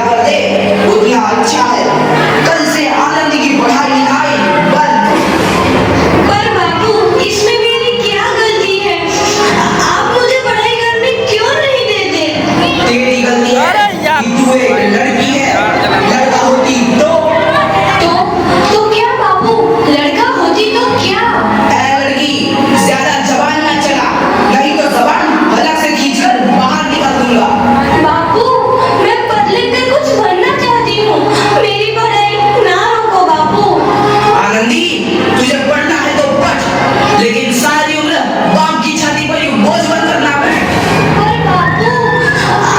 कर दे उतना अच्छा है। कल से आनंद की पढ़ाई लिखाई बंद। पर बाबू, इसमें मेरी क्या गलती है? आप मुझे पढ़ाई करने क्यों नहीं देते? तेरी गलती है कि तू एक लड़की है। लड़का होती तो क्या बाबू? लड़का होती तो क्या? ऐ लड़की, ज्यादा जबान ना चला, नहीं तो जबान हलक से खींचकर बाहर निकाल दूंगा। बाबू, मैं पढ़ लिख कर कुछ बनना चाहती हूँ। मेरी पढ़ाई ना रोको बाबू। आनंदी, तुझे पढ़ना है तो पढ़, लेकिन सारी उम्र बाप की छाती पर यूं बोझ बनकर ना बैठ। पर बाबू,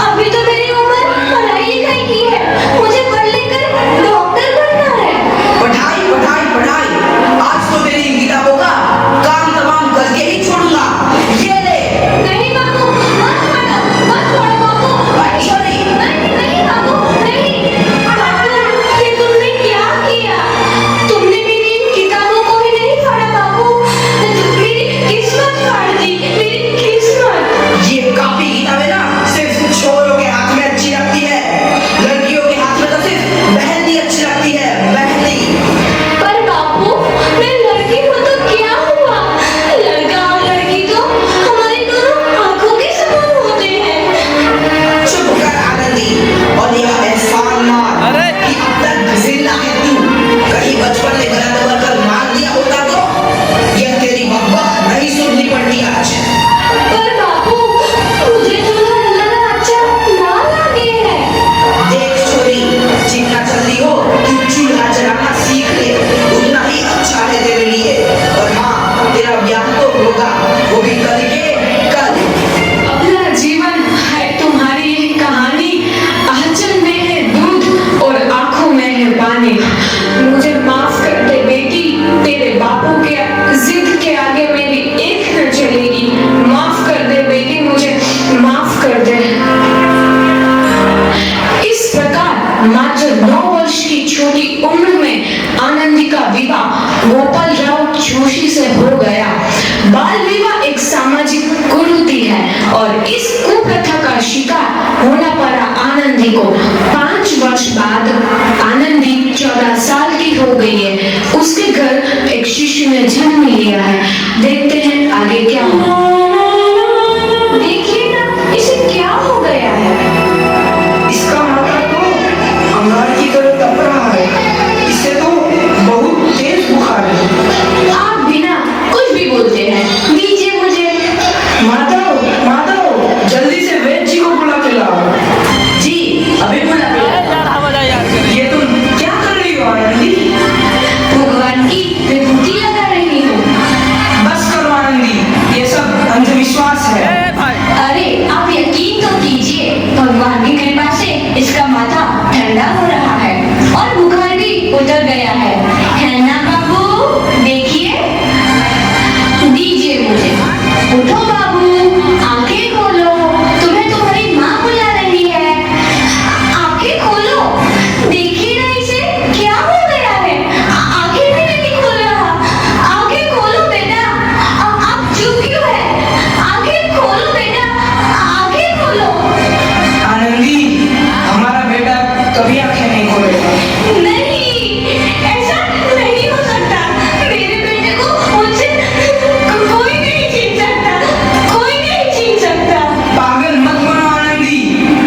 अभी तो मेरी उम्र पढ़ाई लिखाई की है। मुझे पढ़ लिख कर डॉक्टर बनना है। पढ़ाई पढ़ाई पढ़ाई, आज तो तेरी इन किताबों का काम तमाम करके ही छोड़ूंगा। ये ले। नहीं बाबू, मत पढ़ो बाबू। छोरी। नहीं बाबू, नहीं। बाबू, ये तुमने क्या किया? तुमने मेरी इन किताबों को ही नहीं पढ़ा बाबू। मेरी किस्मत फाड़ दी, मेरी किस्मत। ये कापी किताबें ना सिर्फ छोरों के हाथ में अच्छी लगती है, लड़कियों के हाथ में तो सिर्फ मेहंदी अच्छी लगती है, मेहंदी। पर बाबू, मैं लड़की हूँ तो क्या हुआ? लड़का और लड़की तो हमारी दोनों आंखों के समान होते हैं। चुप कर आनंदी, और यह एहसान मान कि अब तक जिंदा है तू। कहीं बचपन में गला दबाकर मार दिया होता तो यह तेरी बकबक नहीं सुननी पड़ती आज। पर बाबू, मुझे तुम्हारा अच्छा ना लगे है। देख छोरी, जितना जल्दी हो तू चूल्हा जलाना सीख ले, उतना ही अच्छा है तेरे लिए। और हाँ, तेरा ब्याह तो होगा, वो भी कल के कल। अपना जीवन है तुम्हारी यही कहानी। आंचल में है दूध और आंखों में है पानी। मुझे माफ कर दे बेटी, तेरे बापू के जिद के आगे मेरी एक न चलेगी। माफ कर दे बेटी, मुझे माफ कर दे। इस प्रकार मात्र 9 वर्ष की छोटी उम्र में आनंदी का विवाह गोपाल राव जोशी से हो गया। बाल विवाह एक सामाजिक कुरीति है और इस कुप्रथा का शिकार होना पड़ा आनंदी को। 5 वर्ष बाद आनंदी 14 साल की हो गई है। उसके घर एक शिशु ने जन्म लिया है। देखते हैं आगे क्या होगा। देखिए ना, इसे क्या हो गया है? इसका माथा तो अंगार की तरह तप रहा है। इसे तो बहुत तेज बुखार है। आप बिना कुछ भी बोलते हैं। दीजिए मुझे। माधव, माधव, जल्दी से वैद्य जी को बुला के लाओ। जी, अभी बुला के लाओ। ये तुम क्या कर रही हो आनंदी? भगवान की विभूति लगा रही हूँ। बस करो आनंदी, ये सब अंधविश्वास है। अरे आप यकीन तो कीजिए, भगवान की कृपा से इसका माथा ठंडा हो रहा है और बुखार भी उतर गया है ना बाबू? देखिए। दीजिए मुझे। उठो बाबू, आंखें खोलो। तुम्हें तुम्हारी माँ बुला रही है। आंखें खोलो। देखिए ना, इसे क्या हो गया है? आंखें भी नहीं खोल रहा। आंखें खोलो बेटा। आप चुप क्यों है? आंखें खोलो बेटा, आंखें खोलो। आनंदी, हमारा बेटा कभी आंखें नहीं खोलेगा। नहीं, ऐसा नहीं हो सकता। मेरे बेटे को मुझसे कोई नहीं छीन सकता, कोई नहीं छीन सकता। पागल मत बनो आनंदी।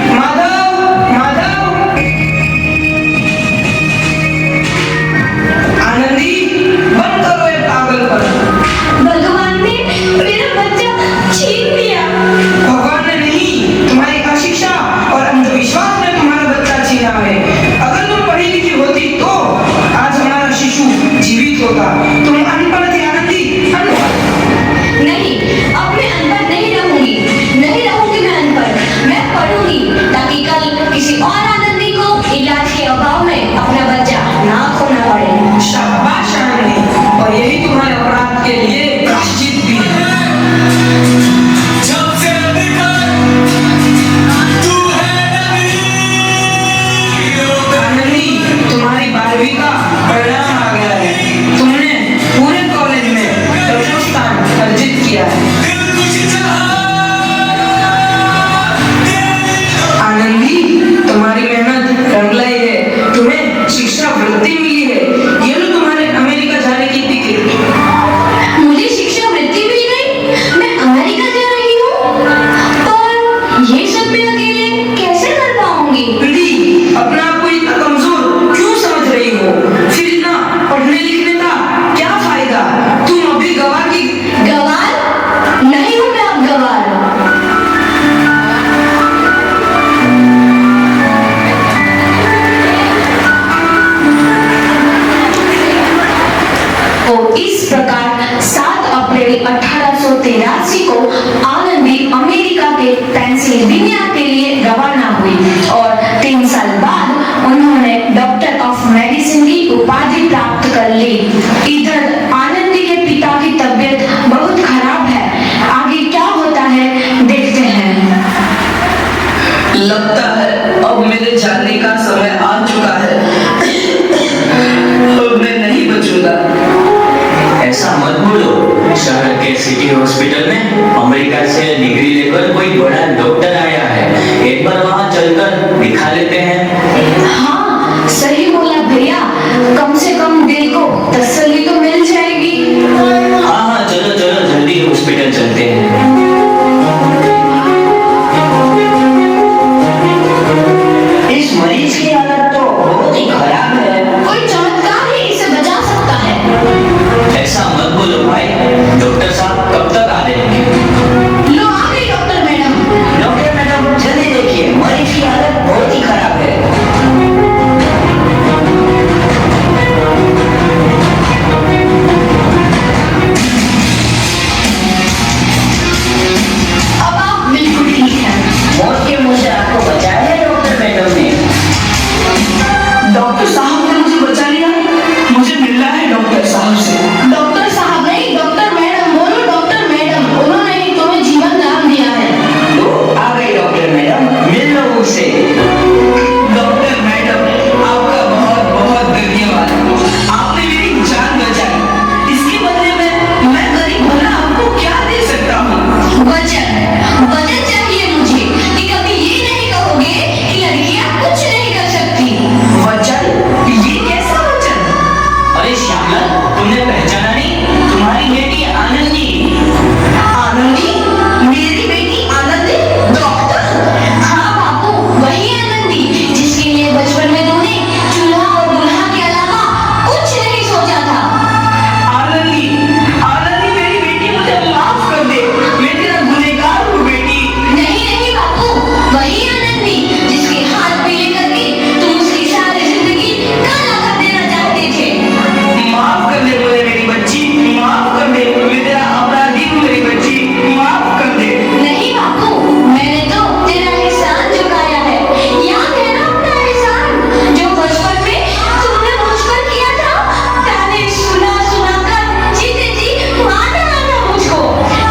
माधव, माधव। आनंदी, बंद करो ये पागलपन। भगवान ने मेरा बच्चा छीन लिया। भगवान ने नहीं, तुम्हारी अशिक्षा और अंधविश्वास ने तुम्हारा बच्चा छीना है। डॉक्टर ऑफ मेडिसिन की उपाधि प्राप्त कर ली। इधर आनंदी के पिता की तबीयत बहुत खराब है। आगे क्या होता है देखते हैं। लगता है अब मेरे जाने का समय आ चुका है। अब मैं नहीं बचूंगा। ऐसा मत बोलो। शहर के सिटी हॉस्पिटल में अमेरिका से डिग्री लेकर कोई बड़ा डॉक्टर आया है। एक बार वहाँ चलकर दिखा लेते हैं। हाँ सही बोला भैया, कम से कम दिल को तसल्ली तो मिल जाएगी। हाँ हाँ, चलो चलो जल्दी हॉस्पिटल चलते हैं। इस मरीज की हालत तो बहुत ही खराब है। कोई चमत्कार ही इसे बचा सकता है। ऐसा मत बोलो भाई, डॉक्टर साहब कब तक आ जाएंगे? लो आ गई डॉक्टर मैडम। डॉक्टर मैडम जल्दी देखिए, मरीज की हालत बहुत ही खराब है। अब आप बिल्कुल ठीक हैं। मौत के मुंह से आपको बचाया है डॉक्टर मैडम ने। डॉक्टर साहब ने मुझे बचा लिया। मुझे मिलना है डॉक्टर साहब से। डॉक्टर साहब नहीं, डॉक्टर मैडम बोलो। डॉक्टर मैडम, उन्होंने ही तुम्हें जीवन दान दिया है। तो आ गई डॉक्टर मैडम, मिल लो मुझसे। डॉक्टर मैडम आपका बहुत बहुत धन्यवाद। आपने मेरी जान बचाई। इसके बदले में मैं गरीब भला आपको क्या दे सकता हूँ? वचन चाहिए मुझे कि कभी ये नहीं कहोगे कि लड़कियां कुछ नहीं कर सकती। वचन? ये कैसा वचन? अरे श्यामलाल, तुमने पहचाना नहीं? तुम्हारी बेटी आनंदी। आनंदी? मेरी बेटी आनंदी? डॉक्टर? हाँ बापू, वही आनंदी जिसके लिए बचपन में तूने चूल्हा और दूल्हा के अलावा कुछ नहीं सोचा था। आनंदी, आनंदी मेरी बेटी, मुझे माफ कर दे। मैं तेरा गुनहगार हूँ बेटी। नहीं नहीं बापू, वही आनंदी जिसके हाथ पीले करके तुम उसकी सारी जिंदगी काला कर देना चाहते थे। माफ कर दे मुझे मेरी बच्ची, माफ कर दे। मैं तेरा अपराधी हूँ मेरी बच्ची, माफ कर दे। नहीं बापू, मैंने तो तेरा एहसान चुकाया है। याद है ना अपना एहसान जो बचपन में तुमने मुझ पर किया था? ताने सुना सुना कर जीते जी मार डाला था मुझको।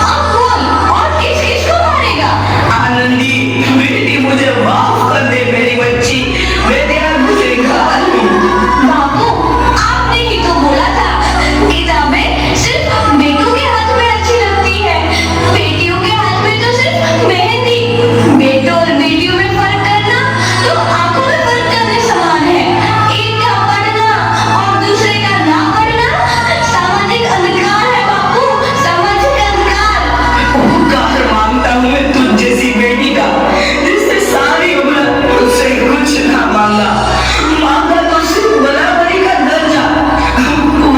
अब बोल, और किस किस को मारेगा? आनंदी बेटी, मुझे माफ कर दे मेरी बच्ची। मैं तेरा गुनहगार हूँ। बापू, आपने ही तो बोला था किताबें सिर्फ बेटों के हाथ में अच्छी लगती है, बेटियों के हाथ में तो सिर्फ मेहंदी। बेटों और बेटियों में फर्क करना तो आंखों में फर्क करने समान है। एक का पढ़ना और दूसरे का ना पढ़ना सामाजिक अंधकार है बापू, सामाजिक अंधकार। उपकार मांगता हूँ मैं तुझ जैसी बेटी का, जिससे सारी उम्र उससे कुछ ना मांगा। मांगा तो सिर्फ बराबरी का दर्जा।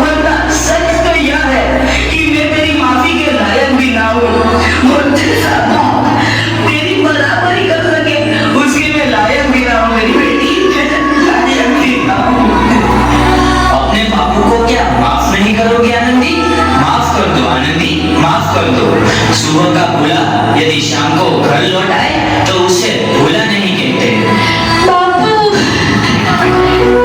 वरना सच तो यह है कि मैं तेरी माफी के लायक भी ना हूँ। और जैसा बाप तेरी बराबरी कर सके, उसके मैं लायक भी ना हूँ मेरी बेटी, लायक भी ना हूँ। अपने बापू को क्या माफ नहीं करोगे आनंदी? माफ कर दो आनंदी, माफ कर दो। सुबह का भूला यदि शाम को घर लौट आए तो उसे भूला नहीं कहते। बापू,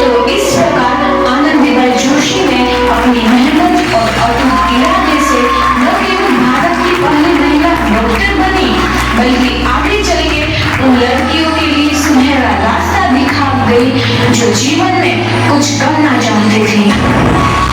तो इस प्रकार आनंदी बल जोशी ने अपनी मेहनत और अटूट इरादे से न केवल भारत की पहली महिला डॉक्टर बनी, बल्कि आगे चल के उन लड़कियों के लिए सुनहरा रास्ता दिखा गई जो जीवन में कुछ करना चाहती थी।